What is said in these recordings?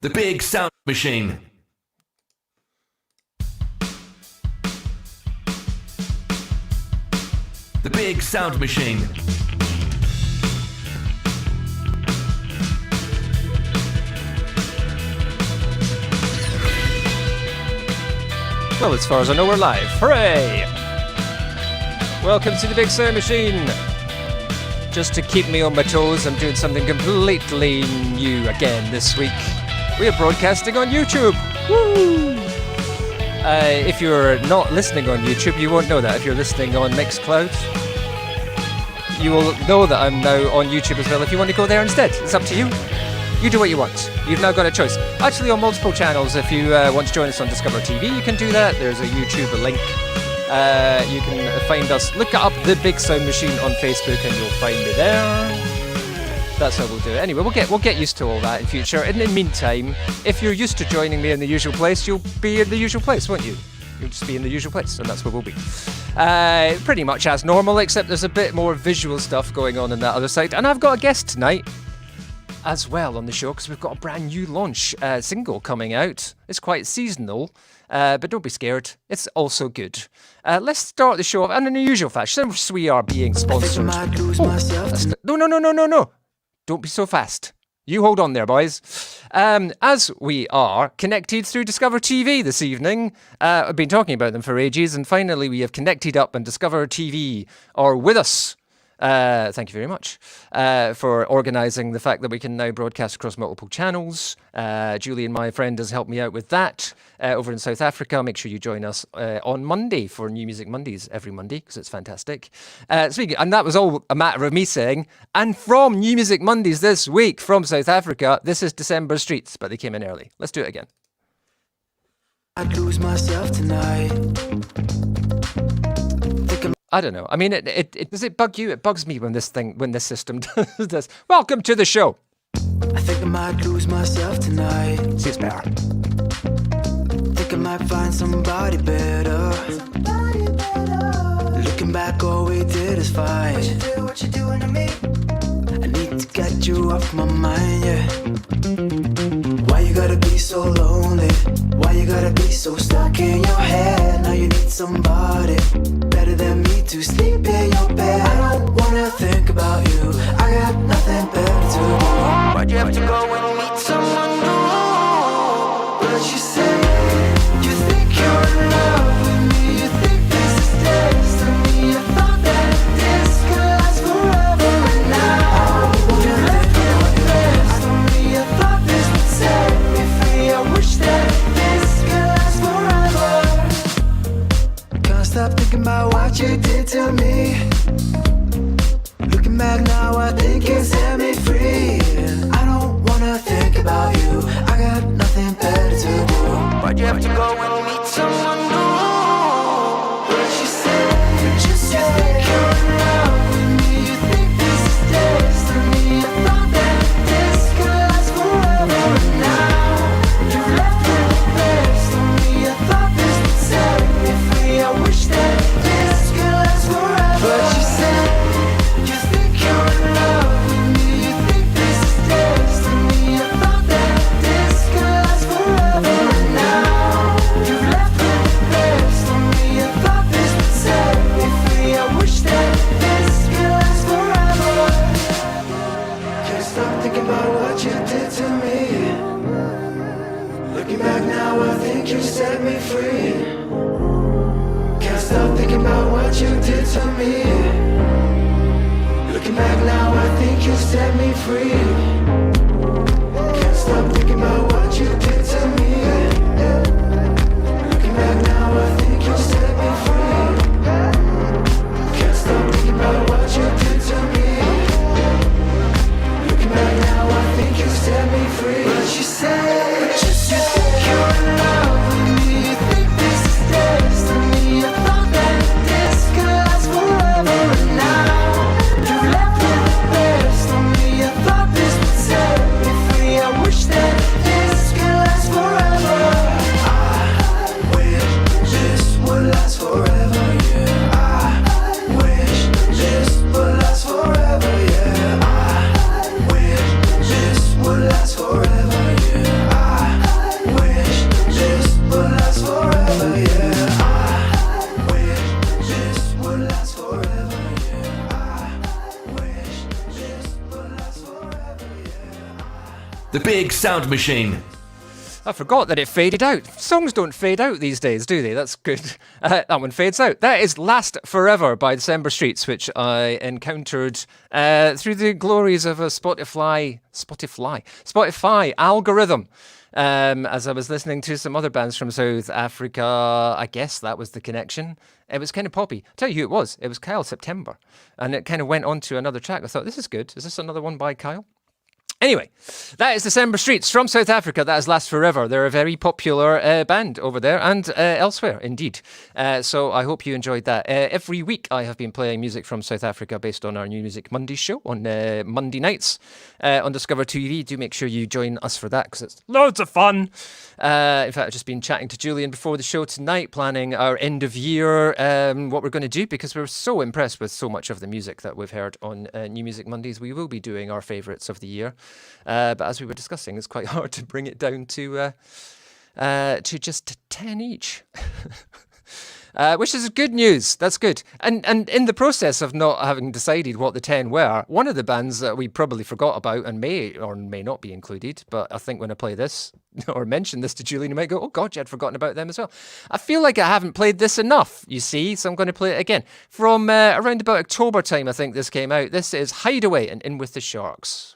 The big sound machine. The big sound machine. Well, as far as I know, we're live. Hooray! Welcome to the Big Sound Machine. Just to keep me on my toes, I'm doing something completely new again this week. We are broadcasting on YouTube. Woo! If you're not listening on YouTube, you won't know that. If you're listening on Mixcloud, you will know that I'm now on YouTube as well. If you want to go there instead, it's up to you. You do what you want. You've now got a choice. Actually, on multiple channels, if you want to join us on Discover TV, you can do that. There's a YouTube link. You can find us. Look up The Big Sound Machine on Facebook and you'll find me there. That's how we'll do it. Anyway, we'll get used to all that in future. In the meantime, if you're used to joining me in the usual place, you'll be in the usual place, won't you? You'll just be in the usual place, and that's where we'll be. Pretty much as normal, except there's a bit more visual stuff going on that other side. And I've got a guest tonight as well on the show, because we've got a brand new launch single coming out. It's quite seasonal, but don't be scared. It's also good. Let's start the show off in an unusual fashion, since we are being sponsored. No. Don't be so fast. You hold on there, boys. As we are connected through Discover TV this evening, I've been talking about them for ages, and finally we have connected up, and Discover TV are with us. Thank you very much for organising the fact that we can now broadcast across multiple channels. Julian, my friend, has helped me out with that over in South Africa. Make sure you join us on Monday for New Music Mondays every Monday, because it's fantastic. And that was all a matter of me saying, and from New Music Mondays this week from South Africa, this is December Streets, but they came in early. Let's do it again. I'd lose myself tonight. I don't know. I mean, it does it bug you? It bugs me when this system does this. Welcome to the show. I think I might lose myself tonight. See, it's better. Think I might find somebody better. Looking back, all we did is fight. What you doing to me? I need to get you off my mind, yeah. Why you gotta be so lonely? Why you gotta be so stuck in your head? Now you need somebody better than me to sleep in your bed. I don't wanna think about you. I got nothing better to do. Why'd you have to go and meet someone new? But you say you think you're in love with me. You think this is destiny. I thought that this could last forever, and now you left me with this to me. I thought this would set me free. I wish that this could last forever. Can't stop thinking about what you did to me. Looking back now, I think you set me free. I don't wanna think about you. I got nothing better to do. Why'd you have to go and meet someone new? But you said you think you're in love with me. You think this is destiny. I thought that this could last forever, and now you've left me with best on me. I thought this would set me free. I wish that this could last forever. But you said you think you're in love with me. You think this is destiny. I thought that this could last forever, and now you've left me with best on me. I thought this would set me free. I wish that this could last forever. Can't stop thinking about what you did to me. Looking back now, I think you set me free. Can't stop thinking about what you did to me. Looking back now, I think you set me free. Can't stop thinking about what you did to me. Looking back now, I think you set me free. Can't stop thinking about what you did to me. Looking back now, I think you set me free. But you said you think you're in love with me. You think this is destiny. I thought that this could last forever, and now you've left me with best on me. I thought this would set me free. I wish that this could last The Big Sound Machine. I forgot that it faded out. Songs don't fade out these days, do they? That's good. That one fades out. That is Last Forever by December Streets, which I encountered through the glories of a Spotify algorithm. As I was listening to some other bands from South Africa, I guess that was the connection. It was kind of poppy. I'll tell you who it was. It was Kyle September. And it kind of went on to another track. I thought, this is good. Is this another one by Kyle? Anyway, that is December Streets from South Africa. That is Last Forever. They're a very popular band over there and elsewhere, indeed. So I hope you enjoyed that. Every week I have been playing music from South Africa based on our New Music Monday show on Monday nights on Discover TV. Do make sure you join us for that because it's loads of fun. In fact, I've just been chatting to Julian before the show tonight, planning our end of year, what we're going to do, because we're so impressed with so much of the music that we've heard on New Music Mondays. We will be doing our favourites of the year. But as we were discussing, it's quite hard to bring it down to just 10 each. Which is good news. That's good. And in the process of not having decided what the 10 were, one of the bands that we probably forgot about and may or may not be included, but I think when I play this or mention this to Julian, you might go, oh God, you had forgotten about them as well. I feel like I haven't played this enough, you see, so I'm going to play it again. From around about October time, I think this came out. This is Hideaway and In With the Sharks.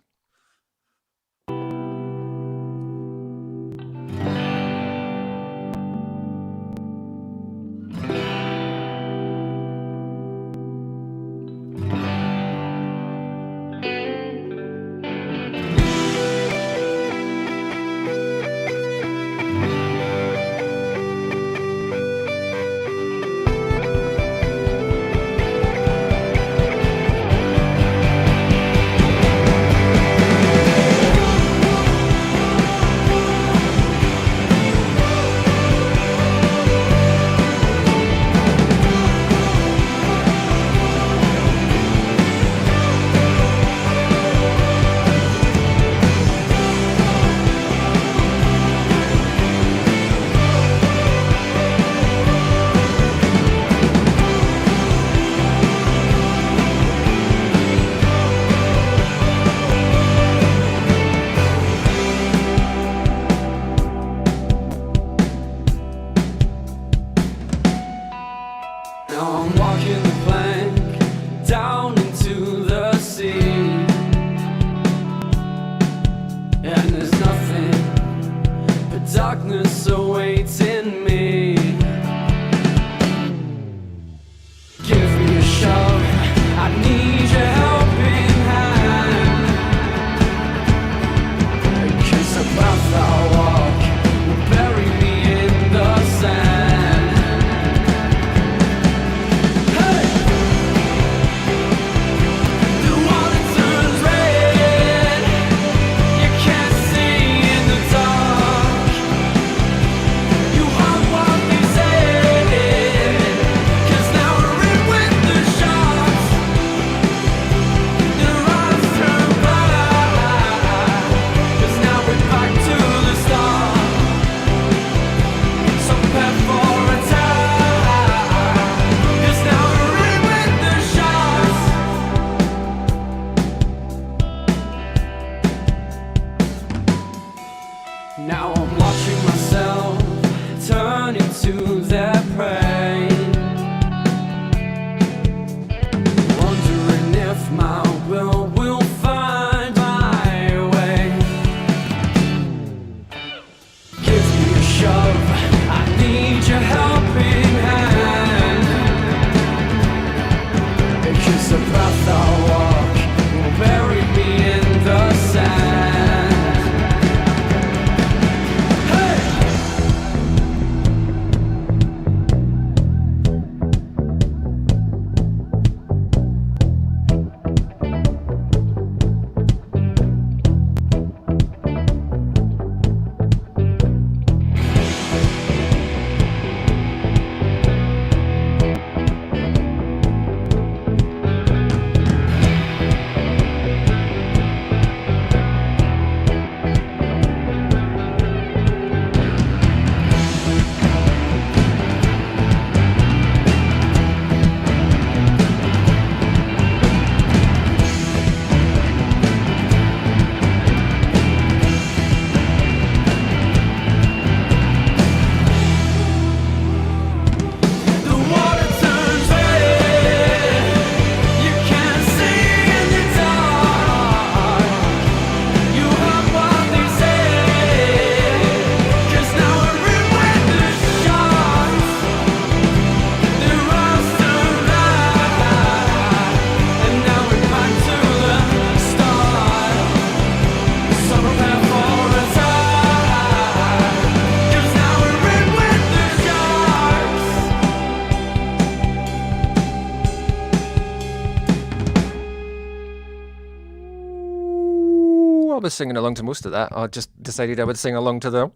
probably singing along to most of that. I just decided I would sing along to the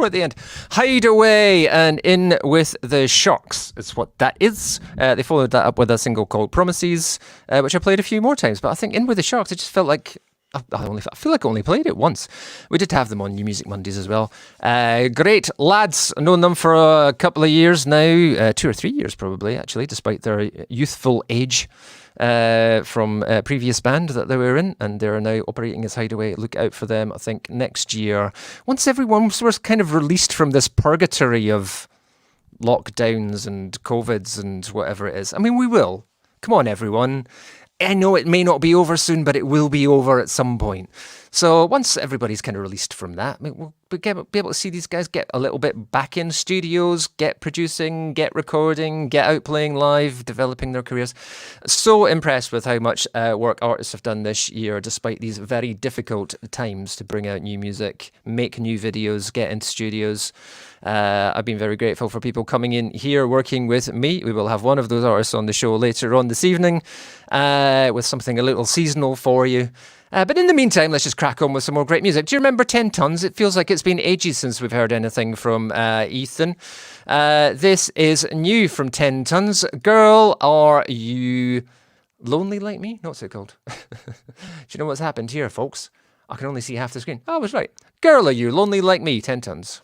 at the end. Hideaway and In With The Shocks is what that is. They followed that up with a single called Promises, which I played a few more times. But I think In With The Shocks, it just felt like I feel like I only played it once. We did have them on New Music Mondays as well. Great lads. I've known them for a couple of years now. 2 or 3 years probably, actually, despite their youthful age. From a previous band that they were in, and they're now operating as Hideaway. Look out for them, I think, next year. Once everyone was kind of released from this purgatory of lockdowns and COVIDs and whatever it is. I mean, we will. Come on, everyone. I know it may not be over soon, but it will be over at some point. So once everybody's kind of released from that, we'll be able to see these guys get a little bit back in studios, get producing, get recording, get out playing live, developing their careers. So impressed with how much work artists have done this year, despite these very difficult times to bring out new music, make new videos, get into studios. I've been very grateful for people coming in here working with me. We will have one of those artists on the show later on this evening with something a little seasonal for you. But in the meantime, let's just crack on with some more great music. Do you remember 10 Tons? It feels like it's been ages since we've heard anything from Ethan. This is new from 10 Tons. Girl, are you lonely like me? No, what's it called? Do you know what's happened here, folks? I can only see half the screen. Oh, I was right. Girl, are you lonely like me? 10 Tons.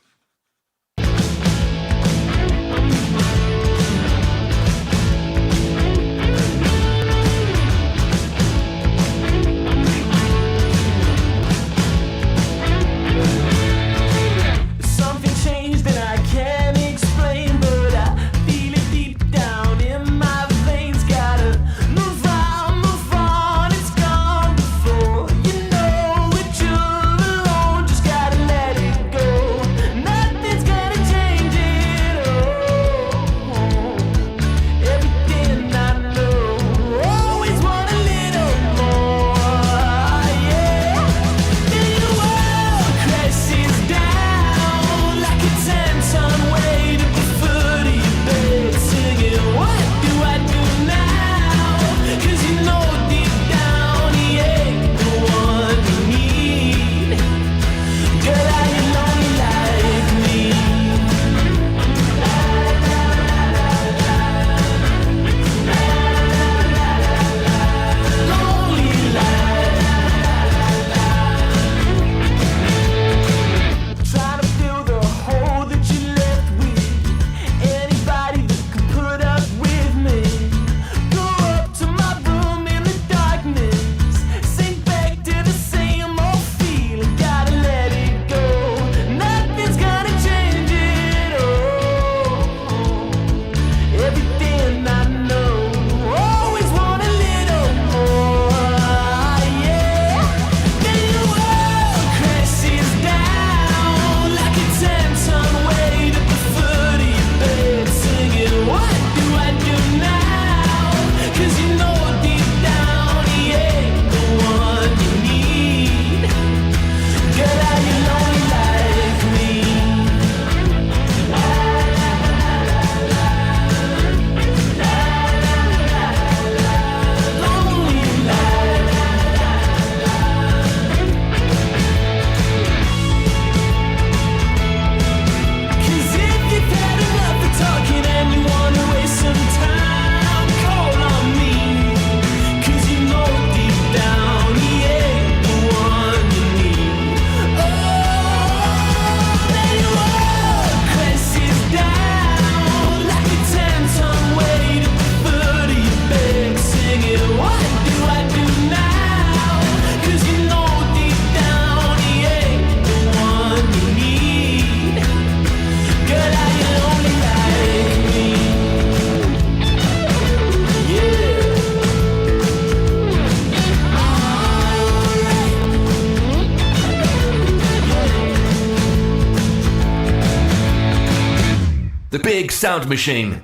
The Big Sound Machine.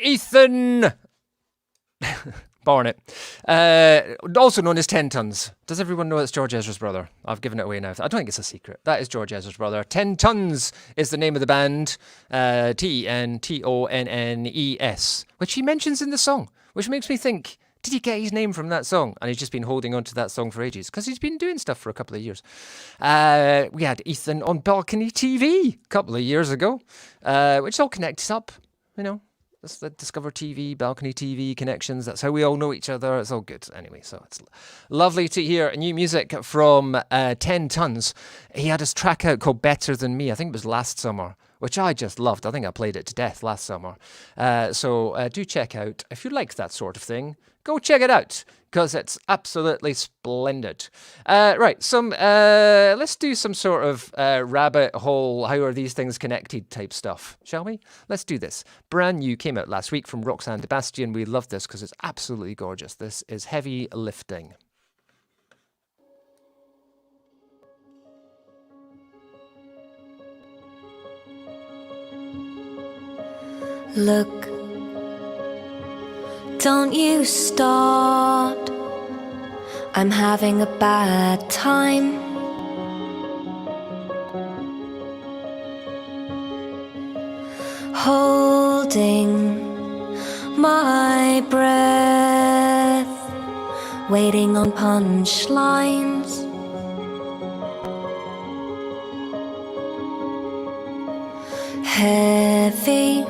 Ethan Barnett, also known as 10 Tons. Does everyone know it's George Ezra's brother? I've given it away now. I don't think it's a secret. That is George Ezra's brother. 10 Tons is the name of the band. TenTonnes, which he mentions in the song, which makes me think did he get his name from that song? And he's just been holding on to that song for ages because he's been doing stuff for a couple of years. We had Ethan on Balcony TV a couple of years ago, which all connects up, you know. That's the Discover TV, Balcony TV connections. That's how we all know each other. It's all good. Anyway, so it's lovely to hear new music from 10 Tons. He had his track out called Better Than Me. I think it was last summer, which I just loved. I think I played it to death last summer. So do check out, if you like that sort of thing, go check it out, because it's absolutely splendid. Right, let's do some sort of rabbit hole, how are these things connected type stuff, shall we? Let's do this. Brand new, came out last week from Roxanne Sebastian. We love this because it's absolutely gorgeous. This is Heavy Lifting. Look, don't you start. I'm having a bad time. Holding my breath, waiting on punchlines. Heavy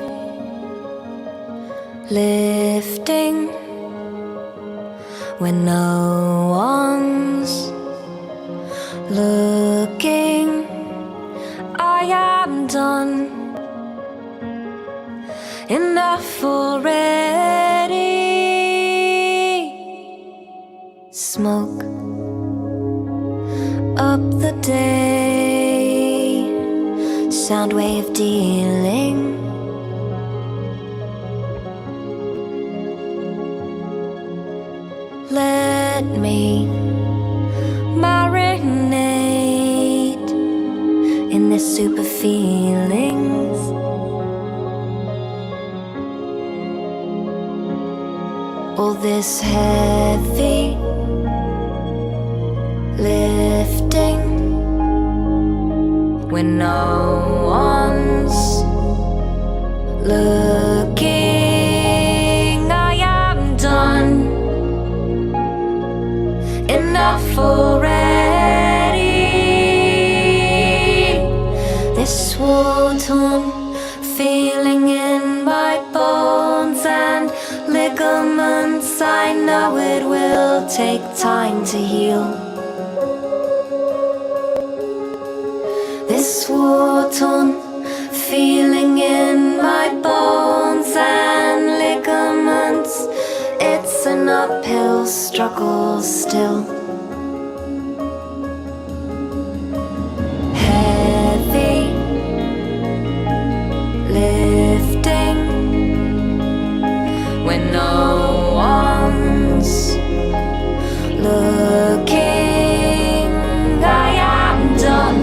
lifting when no one's looking. I am done. Enough already. Smoke up the day. Sound wave dealing. Let me marinate in this super feelings. All this heavy lifting when no one's looking. I am done. Enough already. This war-torn feeling in my bones and ligaments, I know it will take time to heal. This war-torn feeling in my bones and ligaments, it's an uphill struggle still. Heavy lifting when no one's looking. I am done.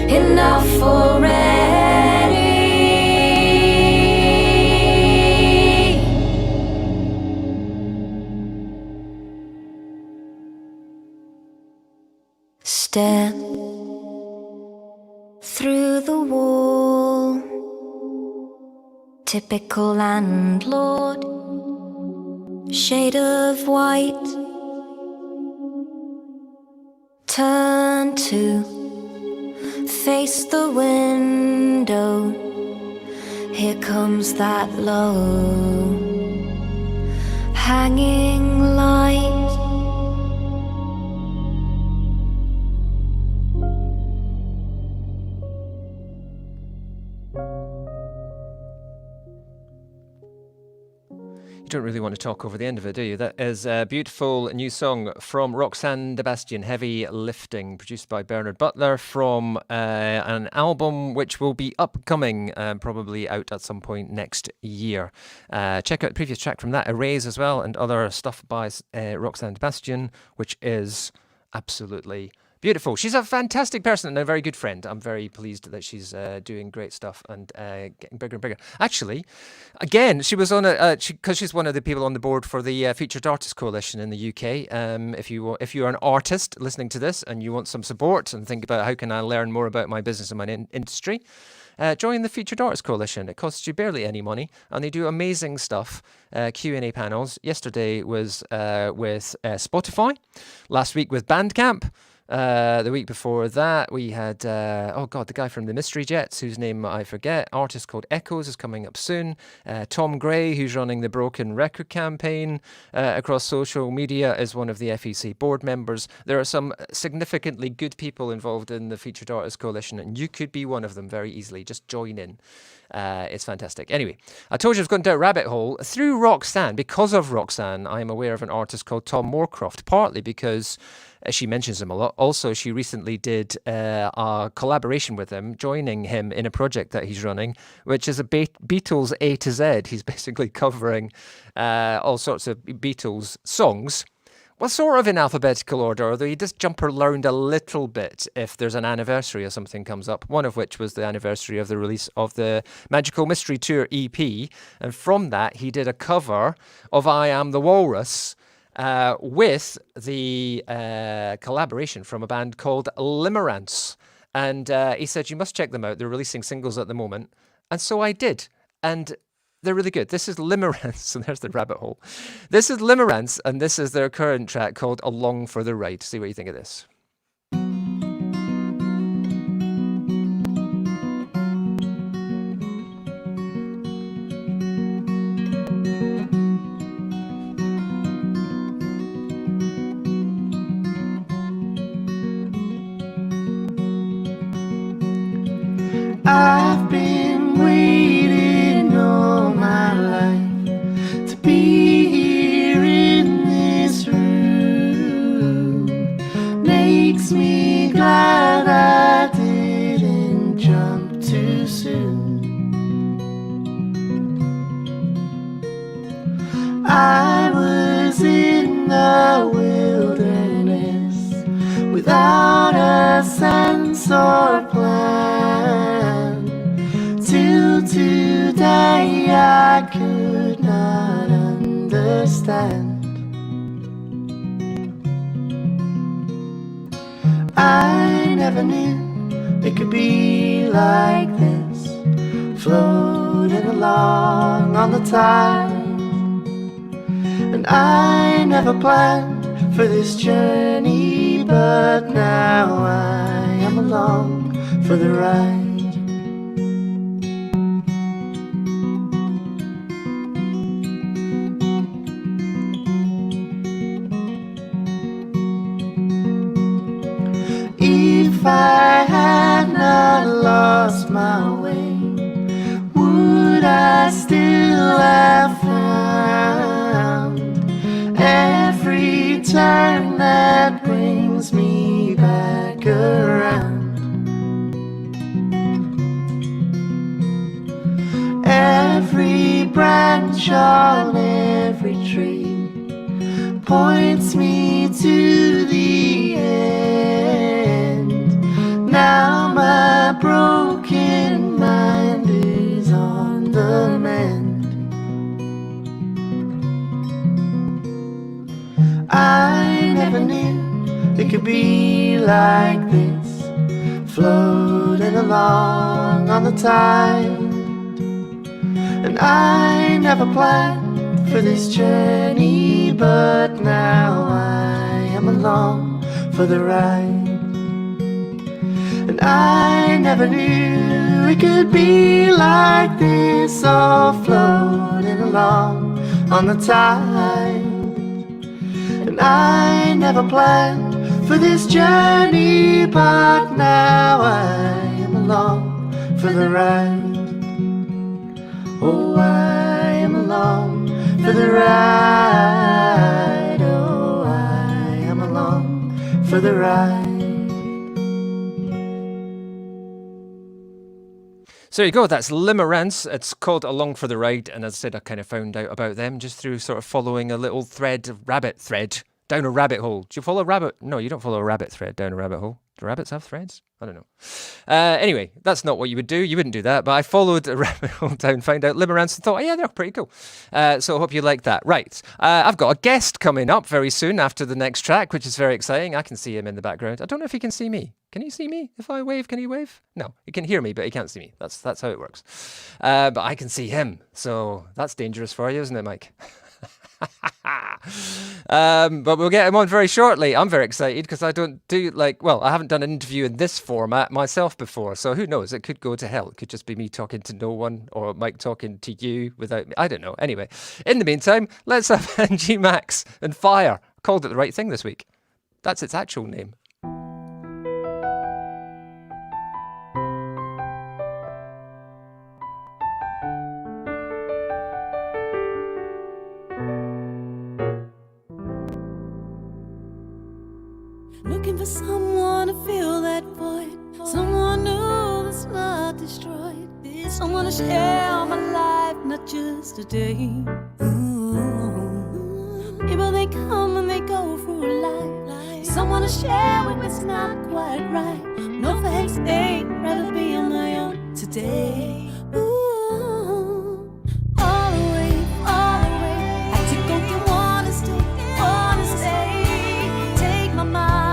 Enough already. Step through the wall. Typical landlord, shade of white. Turn to face the window. Here comes that low hanging light. You don't really want to talk over the end of it, do you? That is a beautiful new song from Roxanne Sebastian, Heavy Lifting, produced by Bernard Butler, from an album which will be upcoming, probably out at some point next year. Check out the previous track from that, Erase, as well, and other stuff by Roxanne Sebastian, which is absolutely Beautiful. She's a fantastic person and a very good friend. I'm very pleased that she's doing great stuff and getting bigger and bigger. Actually, again, she was on because she's one of the people on the board for the Featured Artist Coalition in the UK. If you're an artist listening to this and you want some support and think about how can I learn more about my business and my industry, join the Featured Artist Coalition. It costs you barely any money, and they do amazing stuff. Q&A panels. Yesterday was with Spotify. Last week with Bandcamp. The week before that, we had, the guy from the Mystery Jets, whose name I forget, artist called Echoes, is coming up soon. Tom Gray, who's running the Broken Record campaign across social media, is one of the FEC board members. There are some significantly good people involved in the Featured Artists Coalition, and you could be one of them very easily. Just join in. It's fantastic. Anyway, I told you I was going down a rabbit hole. Through Roxanne, because of Roxanne, I am aware of an artist called Tom Moorcroft, partly because she mentions him a lot. Also, she recently did a collaboration with him, joining him in a project that he's running, which is a Beatles A to Z. He's basically covering all sorts of Beatles songs. Well, sort of in alphabetical order, although you just jump around a little bit if there's an anniversary or something comes up, one of which was the anniversary of the release of the Magical Mystery Tour EP. And from that, he did a cover of I Am the Walrus, with the collaboration from a band called Limerence. And he said, you must check them out. They're releasing singles at the moment. And so I did. And they're really good. This is Limerence, and there's the rabbit hole. This is Limerence, and this is their current track called Along for the Ride. See what you think of this. I've been waiting all my life to be here in this room. Makes me glad I didn't jump too soon. I was in the wilderness without a sense or plan. Till today I could not understand. I never knew it could be like this, floating along on the tide. And I never planned for this journey, but now I am along for the ride. If I had not lost my way, would I still have found every turn that brings me back around? Every branch on every tree points me to the end. Now my broken mind is on the mend. I never knew it could be like this, floating along on the tide. And I never planned for this journey, but now I am along for the ride. And I never knew it could be like this, all floating along on the tide. And I never planned for this journey, but now I am along for the ride. Oh, I am along for the ride. Oh, I am along for the ride. So there you go, that's Limerence. It's called Along for the Ride, and as I said, I kind of found out about them just through sort of following a little rabbit thread Down a rabbit hole. Do you follow a rabbit? No, you don't follow a rabbit thread down a rabbit hole. Do rabbits have threads? I don't know. Anyway, that's not what you would do. You wouldn't do that. But I followed a rabbit hole down, found out limerence, and thought, oh, yeah, they're pretty cool. So I hope you like that. Right. I've got a guest coming up very soon after the next track, which is very exciting. I can see him in the background. I don't know if he can see me. Can you see me? If I wave, can he wave? No, he can hear me, but he can't see me. That's how it works. But I can see him. So that's dangerous for you, isn't it, Mike? But we'll get him on very shortly. I'm very excited because I haven't done an interview in this format myself before, so who knows, it could go to hell. It could just be me talking to no one or Mike talking to you without me. I don't know. Anyway, in the meantime, let's have Angie Max and Fire. I called it the right thing this week. That's its actual name. Looking for someone to fill that void, someone new that's not destroyed, someone to share my life, not just a day. People, they come and they go through life, someone to share with it's not quite right. No thanks, ain't rather be on my own today. All the way, I to go, you wanna stay, take my mind.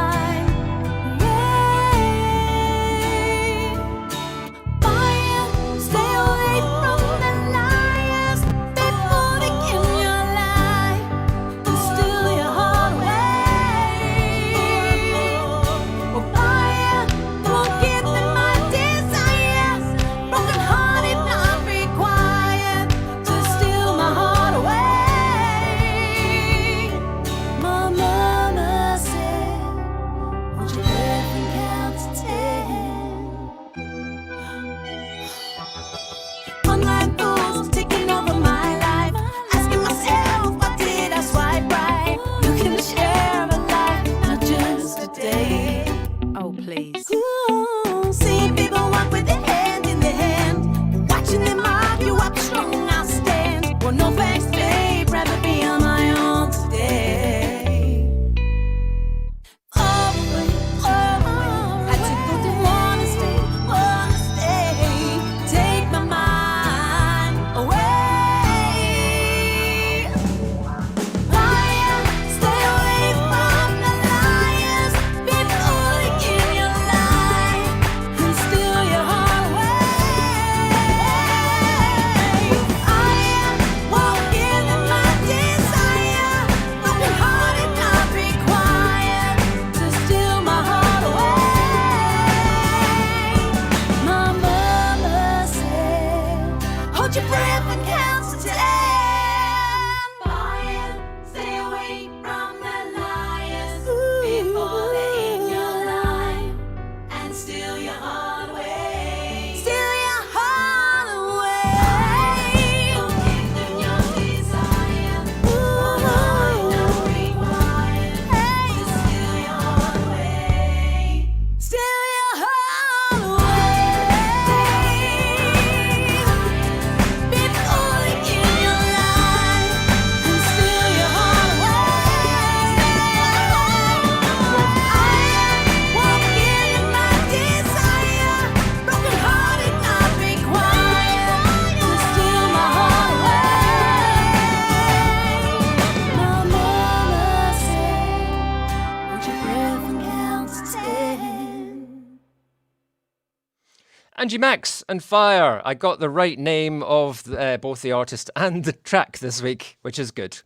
Angie Max and Fire. I got the right name of both the artist and the track this week, which is good.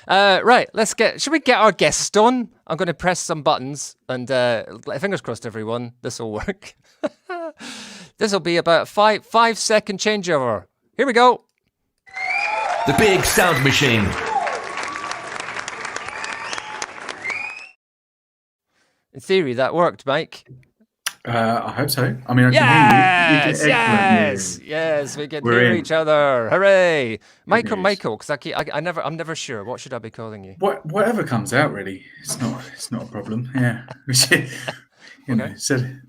Right, should we get our guest on? I'm going to press some buttons and fingers crossed, everyone, this will work. This will be about 5-second changeover. Here we go. The Big Sound Machine. In theory, that worked, Mike. I hope so. I mean, I can hear you. Yes, we can hear each other. Hooray! Michael, because I'm never sure. What should I be calling you? Whatever comes out, really. It's not a problem. Yeah. you know, said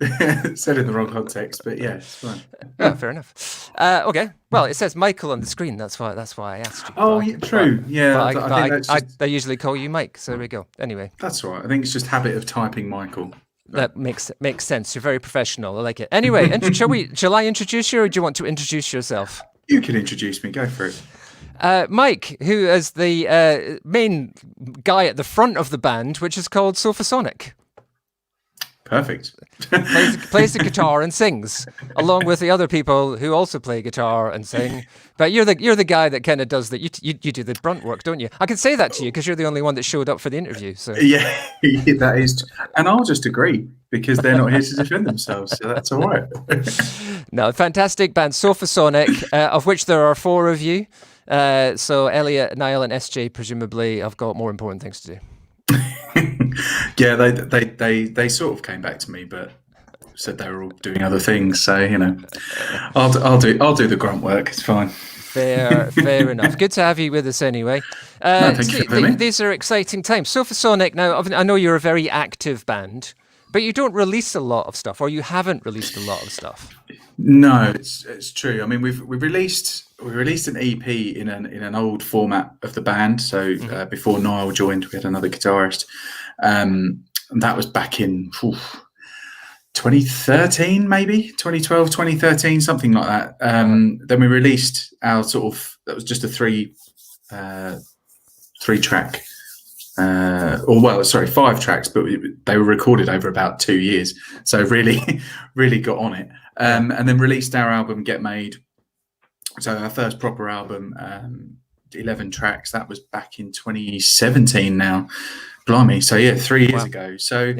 said in the wrong context, but yeah, it's fine. Yeah, fair enough. Okay. Well, it says Michael on the screen. That's why I asked you. Oh, yeah, true. Yeah, I think that's just, I usually call you Mike. So there we go. Anyway, that's all right. I think it's just habit of typing Michael. that makes sense. You're very professional. I like it. Anyway, shall I introduce you, or do you want to introduce yourself? You can introduce me. Go for it. Mike, who is the main guy at the front of the band, which is called Sophasonic. Perfect. plays the guitar and sings, along with the other people who also play guitar and sing. But you're the guy that kind of does that. You do the brunt work, don't you? I can say that to you because you're the only one that showed up for the interview. So Yeah, that is, and I'll just agree because they're not here to defend themselves, so that's all right. no, fantastic band, Sophasonic, of which there are 4 of you. So Elliot, Niall, and SJ presumably have got more important things to do. Yeah, they sort of came back to me, but said they were all doing other things. So you know, I'll do the grunt work. It's fine. Fair enough. Good to have you with us anyway. Thank you for having me. These are exciting times. Sophasonic. Now, I know you're a very active band, but you don't release a lot of stuff, or you haven't released a lot of stuff. No, it's true. I mean, we released an EP in an old format of the band. So before Niall joined, we had another guitarist, and that was back in 2013, maybe 2012, 2013, something like that. Then we released our that was just a three track, 5 tracks, but they were recorded over about 2 years. So really, really got on it. And then released our album Get Made. So our first proper album, 11 tracks, that was back in 2017 now. Blimey. So yeah, 3 years ago. So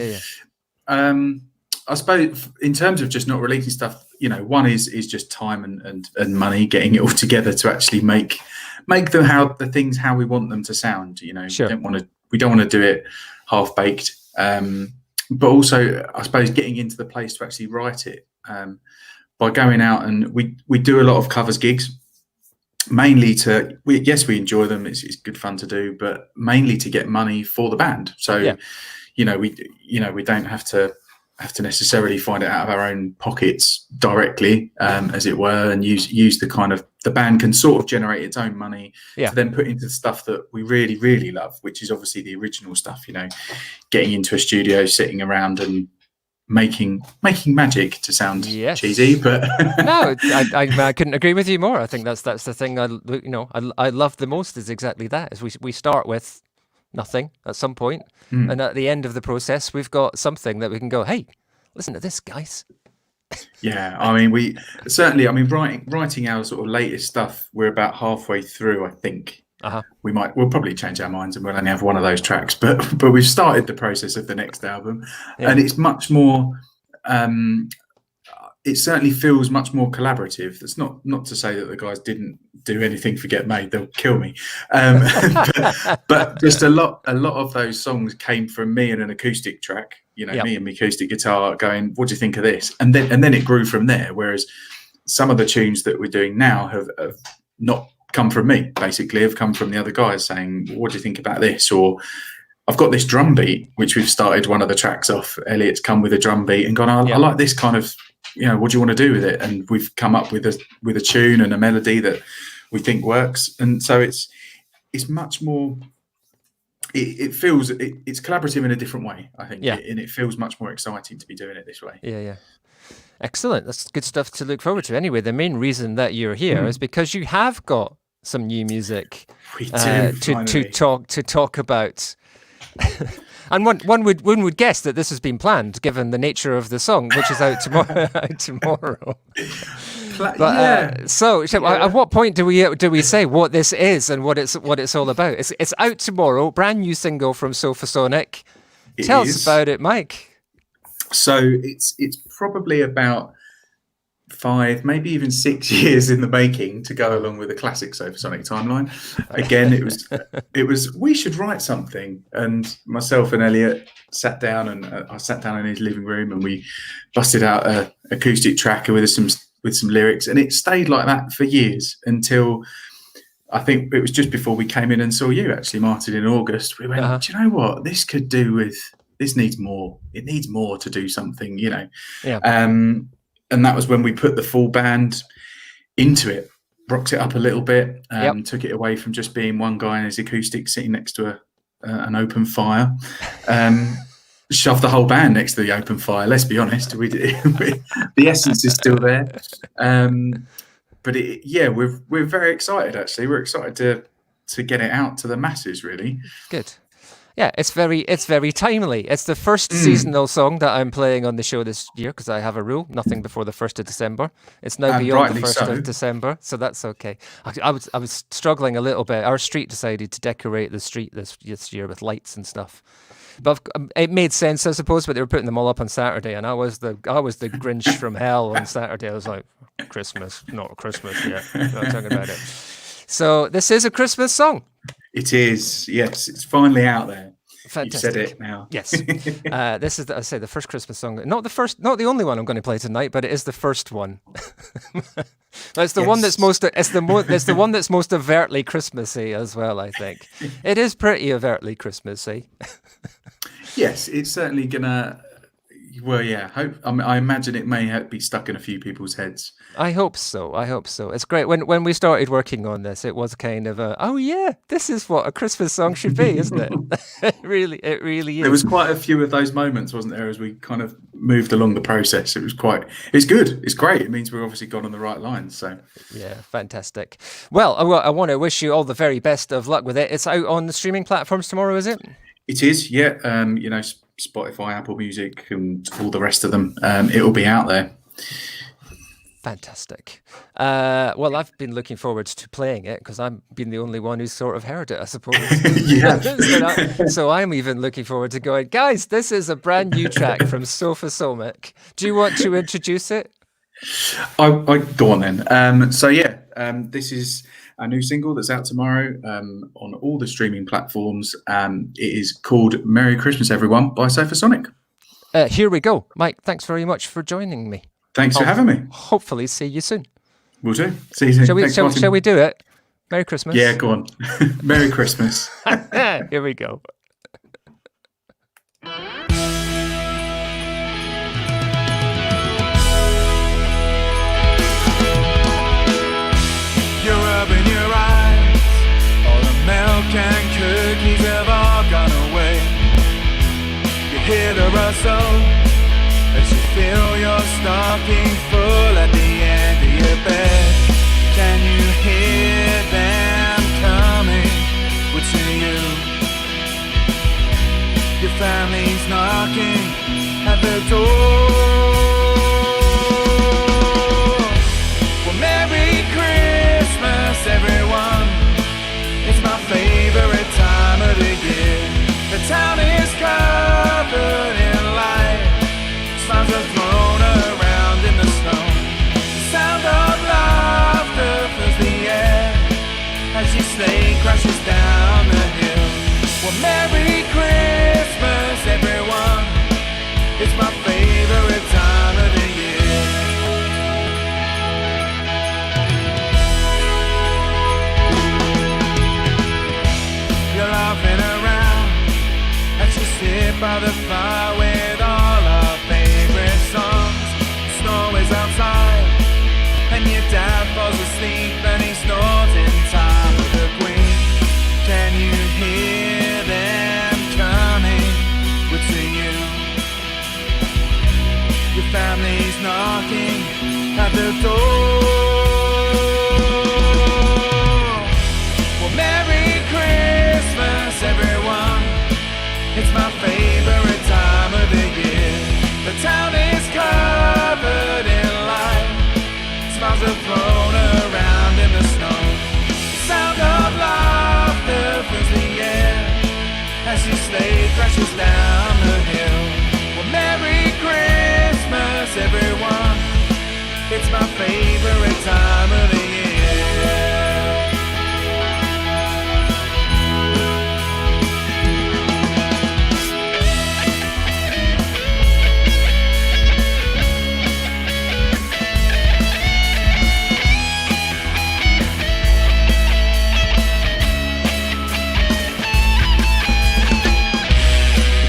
I suppose in terms of just not releasing stuff, you know, one is just time and money, getting it all together to actually make the things how we want them to sound. You know, sure. we don't want to do it half baked. But also I suppose getting into the place to actually write it. By going out, and we do a lot of covers gigs, mainly we enjoy them, it's good fun to do, but mainly to get money for the band. So you know, we don't have to necessarily find it out of our own pockets directly, as it were, and use the kind of, the band can sort of generate its own money to then put into the stuff that we really, really love, which is obviously the original stuff, you know, getting into a studio, sitting around and making magic, to sound cheesy, but no, I couldn't agree with you more. I think that's the thing I love the most, is exactly that, is we start with nothing at some point, and at the end of the process we've got something that we can go, hey, listen to this, guys. Yeah, I mean, writing our sort of latest stuff, we're about halfway through, I think. We'll probably change our minds and we'll only have one of those tracks, but we've started the process of the next album, and it's much more it certainly feels much more collaborative. That's not to say that the guys didn't do anything for Get Made, they'll kill me, but just a lot of those songs came from me and an acoustic track, you know, me and my acoustic guitar going, what do you think of this, and then it grew from there, whereas some of the tunes that we're doing now have not come from me, basically, have come from the other guys saying, what do you think about this? Or I've got this drum beat, which we've started one of the tracks off. Elliot's come with a drum beat and gone, I like this kind of, you know, what do you want to do with it? And we've come up with a tune and a melody that we think works. And so it's much more, it feels, it's collaborative in a different way, I think. And it feels much more exciting to be doing it this way. Yeah. Excellent. That's good stuff to look forward to. Anyway, the main reason that you're here is because you have got some new music to talk about. And one would guess that this has been planned, given the nature of the song, which is out tomorrow. At what point do we say what this is and what it's all about? It's out tomorrow. Brand new single from Sophasonic. Tell us about it, Mike. So it's probably about 5, maybe even 6 years in the making to go along with the classic Sophasonic timeline. Again, it was we should write something, and myself and Elliot sat down, and I sat down in his living room, and we busted out a acoustic track with some lyrics, and it stayed like that for years until I think it was just before we came in and saw you, actually, Martin, in August. We went, do you know what? This could do with this needs more. It needs more to do something, you know. Yeah. And that was when we put the full band into it, rocked it up a little bit, took it away from just being one guy in his acoustic sitting next to an open fire. Shoved the whole band next to the open fire. Let's be honest, the essence is still there. But we're very excited. Actually, we're excited to get it out to the masses. Really good. Yeah, it's very timely. It's the first seasonal song that I'm playing on the show this year because I have a rule: nothing before the 1st of December. It's now beyond the 1st of December, so that's okay. I was struggling a little bit. Our street decided to decorate the street this year with lights and stuff. But it made sense, I suppose. But they were putting them all up on Saturday, and I was the Grinch from hell on Saturday. I was like, Christmas, not Christmas yet. Not talking about it. So this is a Christmas song. It is, yes. It's finally out there. Fantastic. You said it now. Yes. This is, the first Christmas song. Not the only one I'm going to play tonight, but it is the first one. It's the one that's most. It's the one that's most overtly Christmassy as well. I think it is pretty overtly Christmassy. Yes, it's certainly gonna. Well, yeah. I imagine it may be stuck in a few people's heads. I hope so. It's great. When we started working on this, it was kind of this is what a Christmas song should be, isn't it? It really is. There was quite a few of those moments, wasn't there, as we kind of moved along the process. It's good. It's great. It means we've obviously gone on the right lines. So yeah, fantastic. Well, I want to wish you all the very best of luck with it. It's out on the streaming platforms tomorrow, is it? It is, yeah. Spotify, Apple Music, and all the rest of them. It will be out there. Fantastic. Well, I've been looking forward to playing it because I've been the only one who's sort of heard it, I suppose. So I'm even looking forward to going, guys, this is a brand new track from Sofa Somic. Do you want to introduce it? I go on then. This is a new single that's out tomorrow on all the streaming platforms. It is called Merry Christmas, Everyone by Sofa Sonic. Here we go. Mike, thanks very much for joining me. Thanks for having me. Hopefully see you soon. Will do. See you soon. Shall we do it? Merry Christmas. Yeah, go on. Merry Christmas. Here we go. You're rubbing your eyes. All the milk and cookies have all gone away. You hear the rustle as you feel your stocking full at the end of your bed. Can you hear them coming? What's in you? Your family's knocking at the door. Well, Merry Christmas, everyone. It's my favorite time of the year. The town is covered in light. Smiles are thrown around in the snow. The sound of laughter fills the air as your sleigh crashes down the hill. Well, Merry Christmas, everyone. It's my favorite time of the year. You're laughing around as you sit by the fire with all our favorite songs. The snow is outside and your dad falls asleep and he snores in time with the Queen. Can you hear them coming? What's in you? Your family's knocking at the door. Well, Merry Christmas, everyone. It's my favorite time of the year. The town is covered in light. Smiles are thrown around in the snow. The sound of laughter fills the air as your sleigh crashes down the hill. Well, Merry Christmas, everyone. It's my favorite time of the year.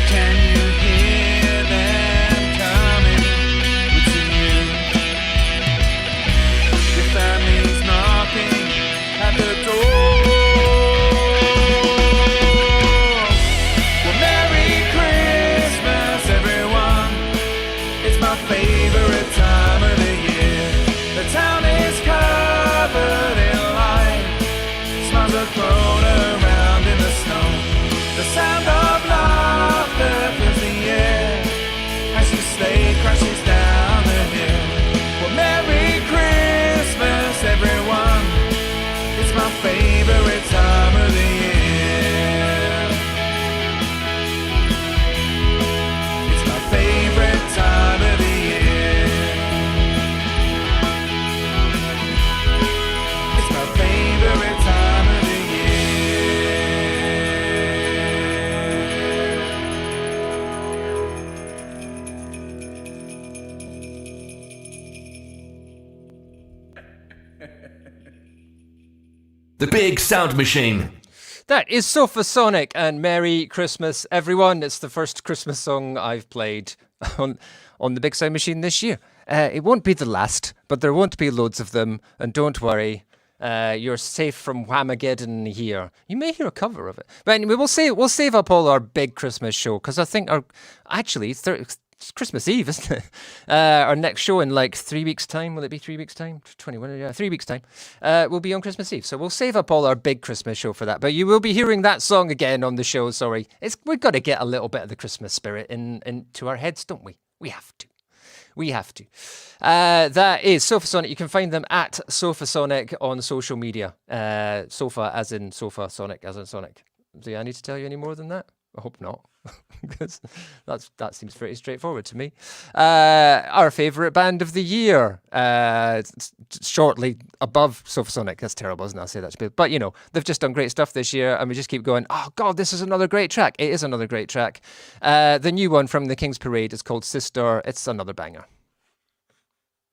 Can you roll around in the snow. The sound of laughter fills the air as your sleigh crashes down the hill. Well, Merry Christmas, everyone. It's my favorite time of the year. It's my favorite time of the year. It's my favorite time of the The Big Sound Machine. That is Sofa Sonic, and Merry Christmas, everyone. It's the first Christmas song I've played on the Big Sound Machine this year. It won't be the last, but there won't be loads of them, and don't worry. You're safe from Whamageddon here. You may hear a cover of it. But anyway, we'll save up all our big Christmas show, because I think it's Christmas Eve, isn't it? Our next show in like 3 weeks' time. Will it be 3 weeks' time? 21, yeah, 3 weeks' time. We'll be on Christmas Eve. So we'll save up all our big Christmas show for that. But you will be hearing that song again on the show, sorry. We've got to get a little bit of the Christmas spirit into our heads, don't we? We have to. We have to. That is Sofa Sonic. You can find them at Sofa Sonic on social media. Sofa as in sofa, Sonic as in Sonic. Do I need to tell you any more than that? I hope not, because that seems pretty straightforward to me. Our favourite band of the year, shortly above Sofa Sonic. That's terrible, isn't it? I'll say that to people. But, you know, they've just done great stuff this year, and we just keep going, oh, God, this is another great track. It is another great track. The new one from the King's Parade is called Sister. It's another banger.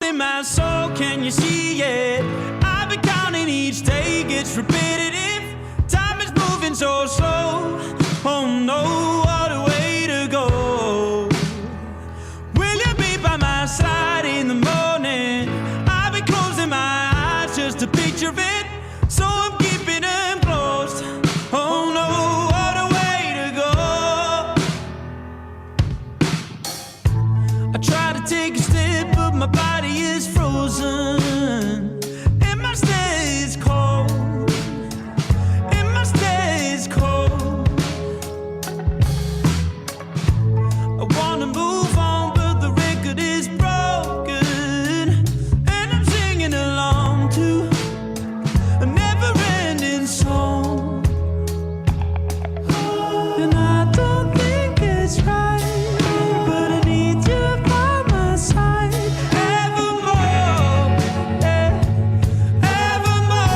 In my soul, can you see it? I've been counting each day, gets repetitive. Time is moving so slow. Oh no, what a way to go. Will you be by my side in the morning? I've been closing my eyes just to picture it, so I'm keeping them closed. Oh no, what a way to go. I try to take a step, but my body is frozen, and my stay is cold, and my stay is cold. I wanna move on, but the record is broken, and I'm singing along to a never-ending song. And I don't think it's right, but I need you by my side evermore, evermore.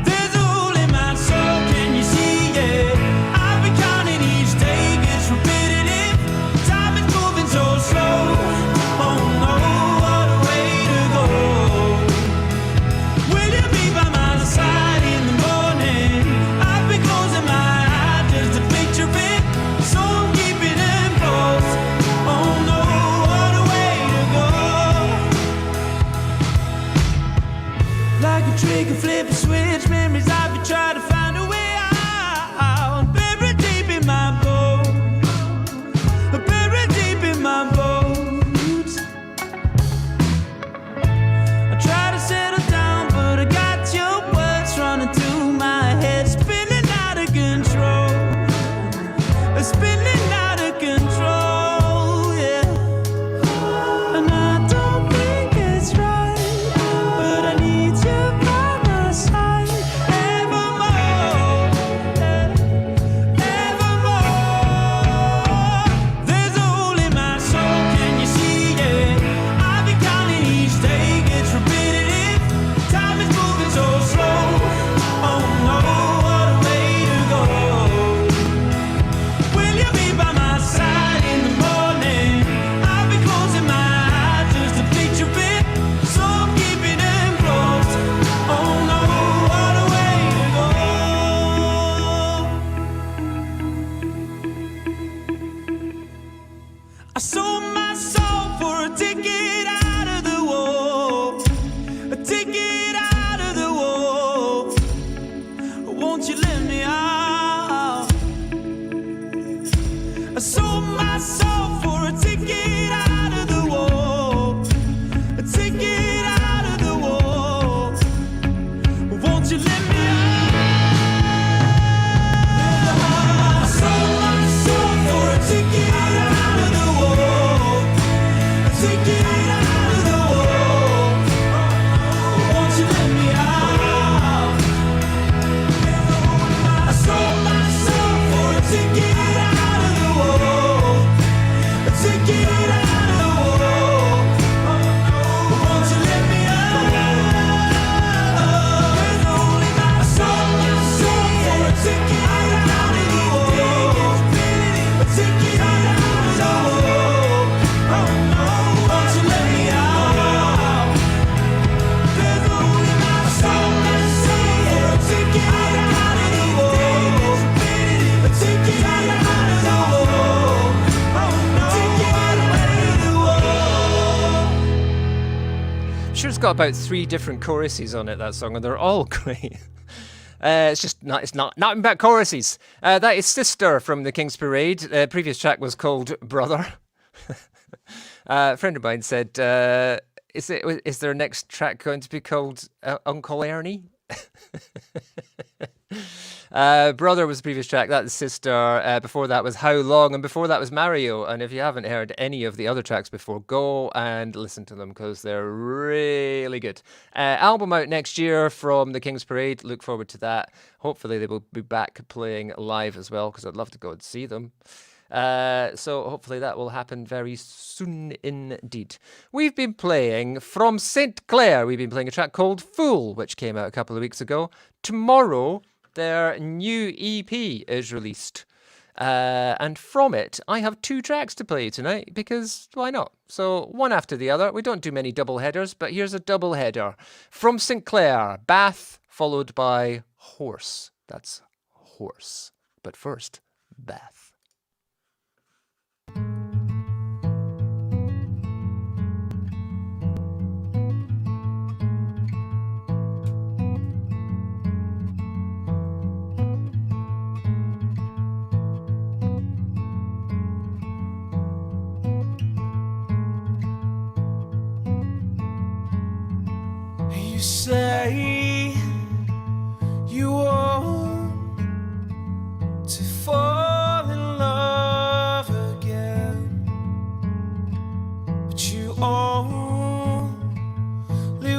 There's a hole in my soul, can you see it? I've been counting each day, gets repetitive. Time is moving so slow. Oh no, what a way to go. Will you be by my side in the morning? I've been closing my eyes just to picture it, so I'm keeping them closed. Oh no, what a way to go. Like a trigger, flip a switch, memories I've been trying to find a way out. Buried deep in my bones, buried deep in my bones. I try to settle down, but I got your words running through my head, spinning out of control, spinning out of control, yeah. And I don't think it's right, but I need you by my side evermore, evermore. There's a hole in my soul, can you see it? I've been counting each day, gets repetitive. Time is moving so slow. Oh no, what a way to go. Will you be by my side in the morning? I've been closing my eyes just to picture it, so I'm keeping them closed. Oh no, what a way to go. I sold my soul for a ticket out of the wall, a ticket out of the wall. Won't you let me out? I sold my soul for a ticket out of the wall, a ticket out of the wall. Won't you let me out? got about 3 different choruses on it, that song, and they're all great. It's not about choruses. That is Sister from the King's Parade. Previous track was called Brother. A friend of mine said, is their next track going to be called Uncle Ernie? Brother was the previous track. That is Sister. Before that was How Long, and before that was Mario. And if you haven't heard any of the other tracks before, go and listen to them because they're really good. Album out next year from the King's Parade. Look forward to that. Hopefully they will be back playing live as well because I'd love to go and see them. So hopefully that will happen very soon indeed. We've been playing from St. Clair. We've been playing a track called Fool, which came out a couple of weeks ago. Tomorrow, their new EP is released. And from it, I have 2 tracks to play tonight because why not? So one after the other. We don't do many double headers, but here's a double header. From St. Clair, Bath, followed by Horse. That's Horse. But first, Bath. You say you want to fall in love again, but you only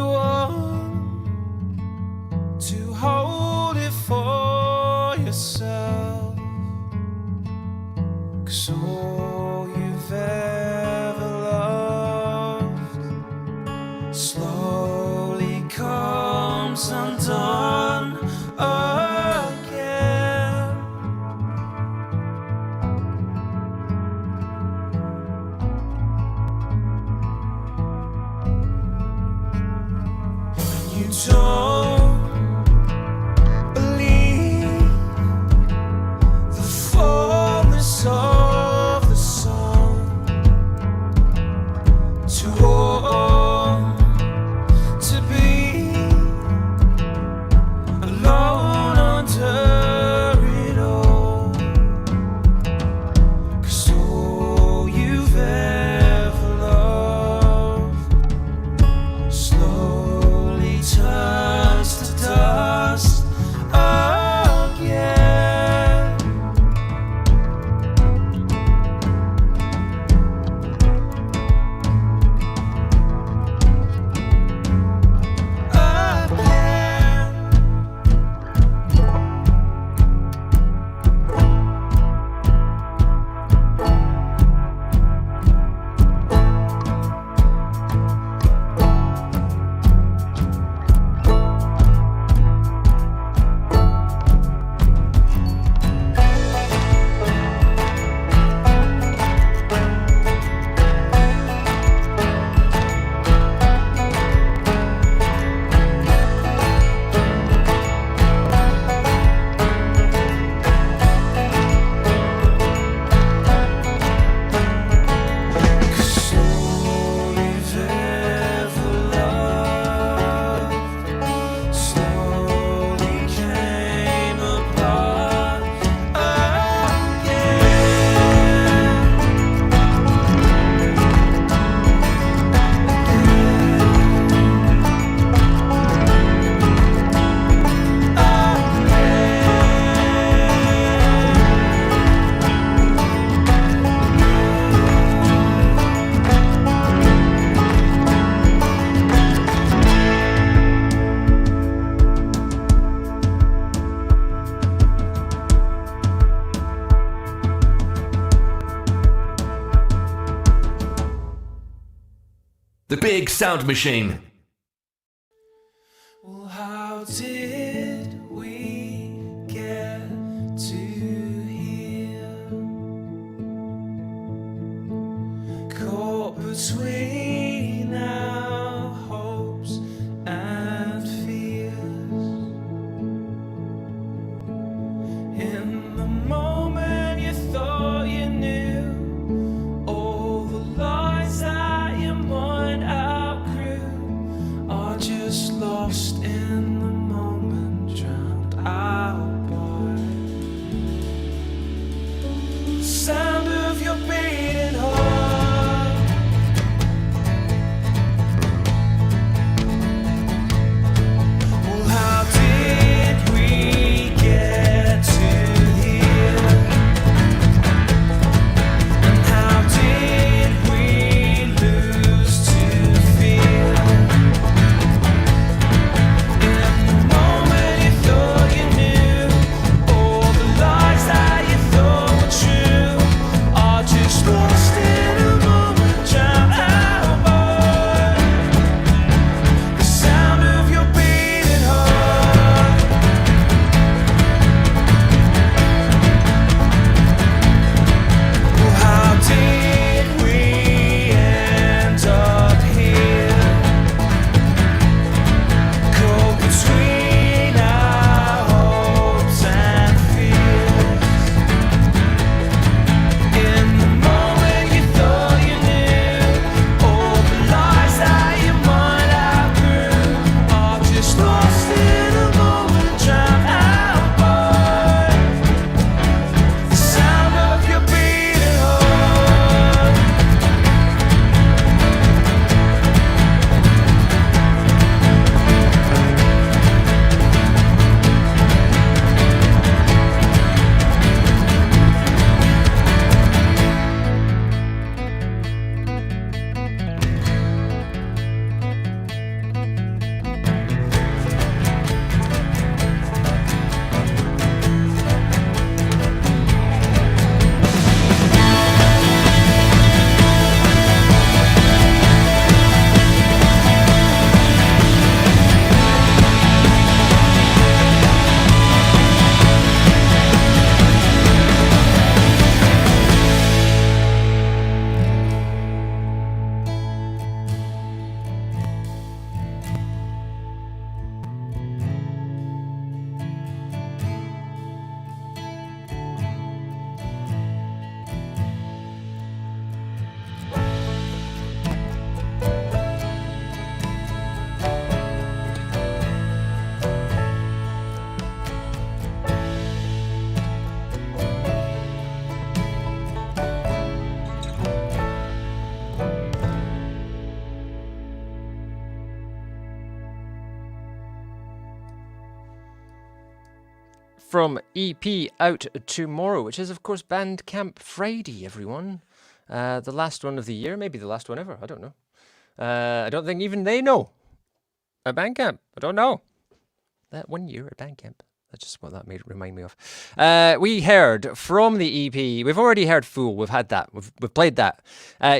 want to hold it for yourself. 'Cause all you've ever loved slowly comes undone again. You don't believe the fullness of the song to hold, to be alone under it all. 'Cause all you've ever loved slowly turns to dust again. Again. Cause all you've ever loved slowly came apart again. The Big Sound Machine. Well, how did we get to here? Caught between our hopes and fears. In the moment you thought you knew all the lies that your mind outgrew from EP Out Tomorrow, which is, of course, Bandcamp Friday, everyone. The last one of the year, maybe the last one ever, I don't know. I don't think even they know. At Bandcamp, I don't know. That 1 year at Bandcamp. That's just what that made it remind me of. We heard from the EP. We've already heard Fool. We've had that. We've played that.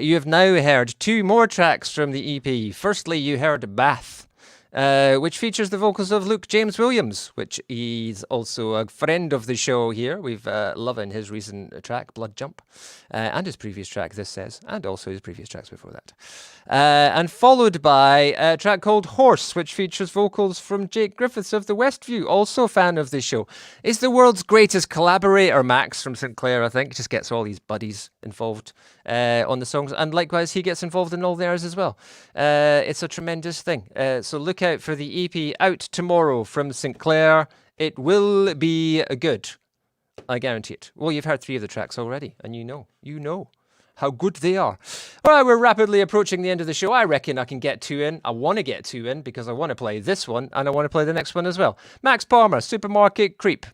You have now heard 2 more tracks from the EP. Firstly, you heard Bath, which features the vocals of Luke James Williams, which is also a friend of the show here. We've loving his recent track, Blood Jump, and his previous track, This Says, and also his previous tracks before that. And followed by a track called Horse, which features vocals from Jake Griffiths of the Westview, also a fan of the show. Is the world's greatest collaborator, Max from St. Clair, I think. Just gets all these buddies involved on the songs. And likewise, he gets involved in all theirs as well. It's a tremendous thing. So look out for the EP Out Tomorrow from St. Clair. It will be good. I guarantee it. Well, you've heard 3 of the tracks already, and you know how good they are. All right, we're rapidly approaching the end of the show. I reckon I can get 2 in. I want to get 2 in because I want to play this one and I want to play the next one as well. Max Palmer, Supermarket Creep.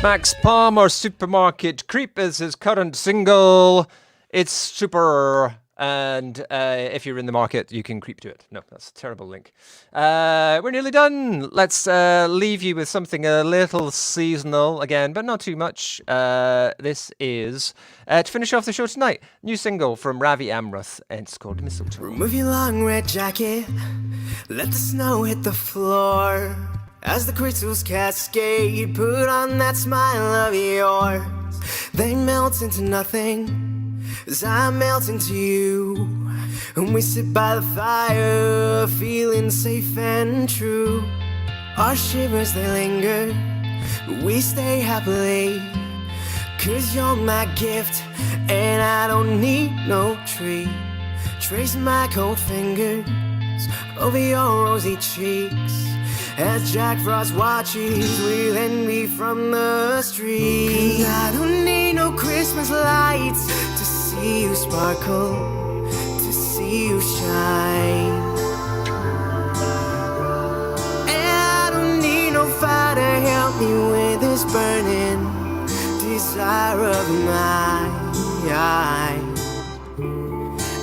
Max Palmer, Supermarket Creep is his current single. It's super, and if you're in the market, you can creep to it. No, that's a terrible link. We're nearly done. Let's leave you with something a little seasonal again, but not too much. This is, to finish off the show tonight, new single from Ravi Amrath, and it's called Mistletoe. Remove your long red jacket, let the snow hit the floor. As the crystals cascade, put on that smile of yours. They melt into nothing as I melt into you. And we sit by the fire, feeling safe and true. Our shivers, they linger, but we stay happily. 'Cause you're my gift And I don't need no tree. Trace my cold fingers over your rosy cheeks as Jack Frost watches with envy from the street. 'Cause I don't need no Christmas lights to see you sparkle, to see you shine. And I don't need no fire to help me with this burning desire of mine.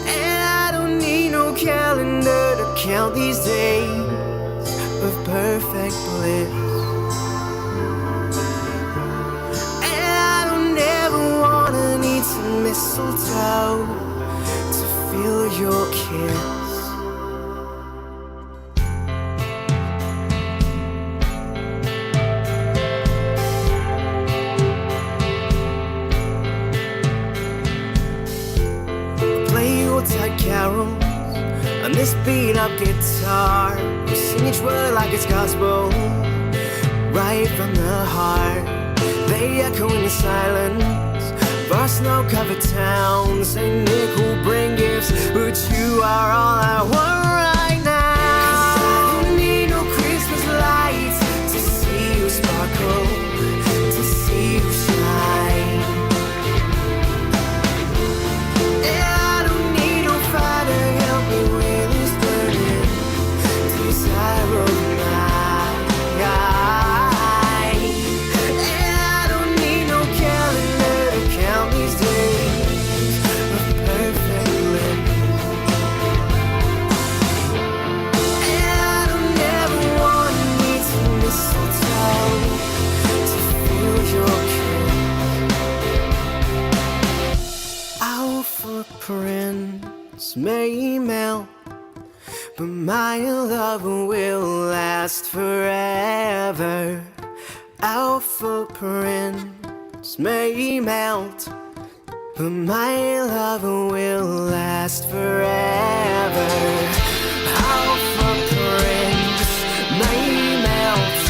And I don't need no calendar to count these days of perfect bliss. And I don't ever wanna need some mistletoe to feel your kiss. Yuletide carols on this beat up guitar. We sing each word like it's gospel, right from the heart. They echo in the silence of our snow-covered town. Saint Nick will bring gifts, but you are all I want right now. 'Cause I don't need no Christmas lights to see you sparkle, to see you shine. Footprints may melt, but my love will last forever. Our footprints may melt, but my love will last forever. Our footprints may melt,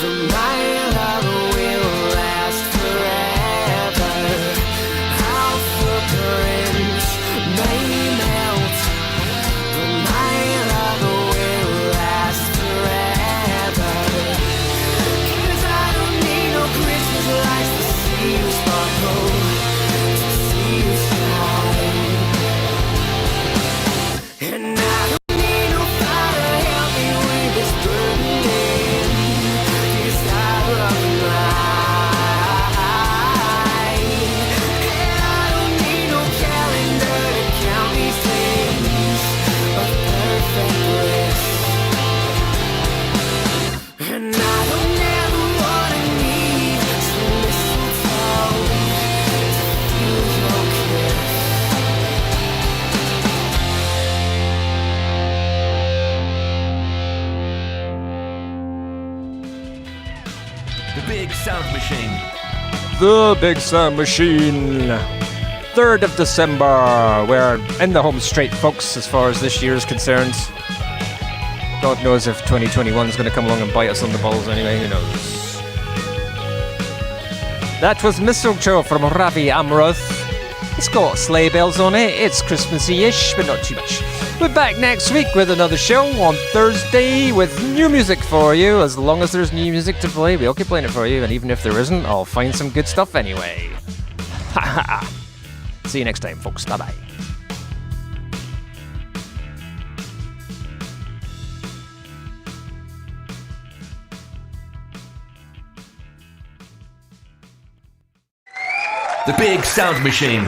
but my love will last forever. Our footprints may melt, but my love will last forever. 'Cause I don't need no Christmas lights to see you sparkle, to see you shine. And I don't need no fire to help me with this burning desire of mine. And I don't need no calendar to count these days of perfect bliss. And I don't ever wanna need some mistletoe to feel your kiss. The Big Sound Machine. The Big Sound Machine. 3rd of December. We're in the home straight, folks, as far as this year is concerned. God knows if 2021 is going to come along and bite us on the balls anyway, who knows. That was Mistletoe from Ravi Amroth. It's got sleigh bells on it. It's Christmassy-ish, but not too much. We're back next week with another show on Thursday with new music for you. As long as there's new music to play, we'll keep playing it for you. And even if there isn't, I'll find some good stuff anyway. Ha ha ha. See you next time, folks. Bye-bye. The Big Sound Machine.